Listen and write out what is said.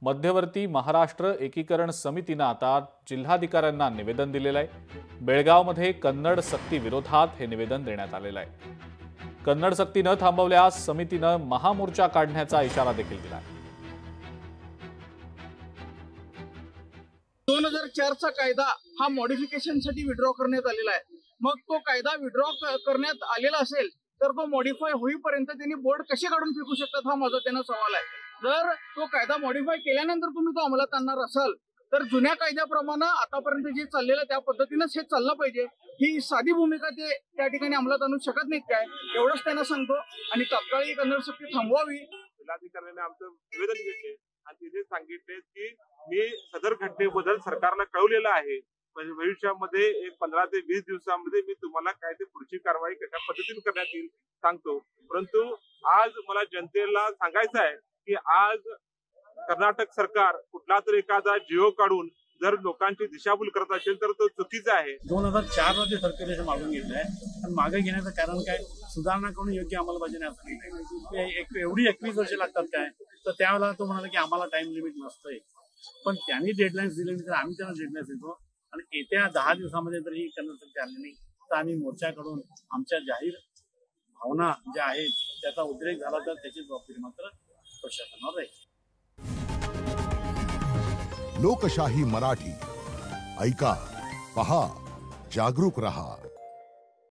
मध्यवर्ती महाराष्ट्र एकीकरण समितीनं आता जिल्हाधिकाऱ्यांना निवेदन दिलेलं आहे। बेळगावमध्ये कन्नड सक्ती विरोधात हे निवेदन देण्यात आलेलं आहे। कन्नड सक्ती न थांबवल्यास समितीनं महामोर्चा काढण्याचा इशारा देखील दिला आहे। 2004 चा कायदा हा मॉडिफिकेशनसाठी विड्रॉ करण्यात आलेला आहे। मग तो कायदा विड्रॉ करण्यात आलेला असेल तर तो मॉडिफाय होईपर्यंत त्यांनी बोर्ड कसे काढून फेकू शकतात हा माझा त्यांना सवाल आहे। जर तो कायदा मॉडिफाय केल्यानंतर तुम्ही तो अंमलात आणणार असाल तर जुन्या कायद्याप्रमाणे आतापर्यंत जे चाललेलं त्या पद्धतीनेच हे चाललं पाहिजे। ही साधी भूमिका ते त्या ठिकाणी अंमलात आणू शकत नाहीत काय, एवढंच त्यांना सांगतो। आणि तात्काळ कन्नड सक्ती थांबवावी। जिल्हाधिकाऱ्यांनी आमचं निवेदन घेतले आणि तिथे सांगितले की मी सदर घटनेबद्दल सरकारला कळवलेलं आहे, म्हणजे भविष्यामध्ये एक 15 ते 20 दिवसांमध्ये मी तुम्हाला काय ते पुढची कारवाई कशा पद्धतीने करण्यात येईल सांगतो। परंतु आज मला जनतेला सांगायचं आहे की आज कर्नाटक सरकार कुठला तरी एखादा जिओ काढून जर लोकांची दिशाभूल करत असेल तर तो चुकीचा आहे। 2004 मध्ये सर्क्युलेशन मागून घेतलंय आणि मागे घेण्याचं कारण काय, सुधारणा करून योग्य अंमलबजावणी असं एवढी 21 वर्ष लागतात काय, तर त्यावेळेला तो म्हणाला की आम्हाला टाइम लिमिट नसतंय। पण त्यांनी डेडलाईन्स दिले तर आम्ही त्यांना डेडलाईन्स देतो आणि येत्या 10 दिवसामध्ये जर ही कन्नड सक्ती आली नाही तर आम्ही मोर्चा काढून आमच्या जाहीर भावना ज्या आहेत त्याचा उद्रेक झाला तर त्याची जबाबदारी मात्र प्रशासनावर राहील। लोकशाही मराठी ऐका, पहा, जागरूक रहा।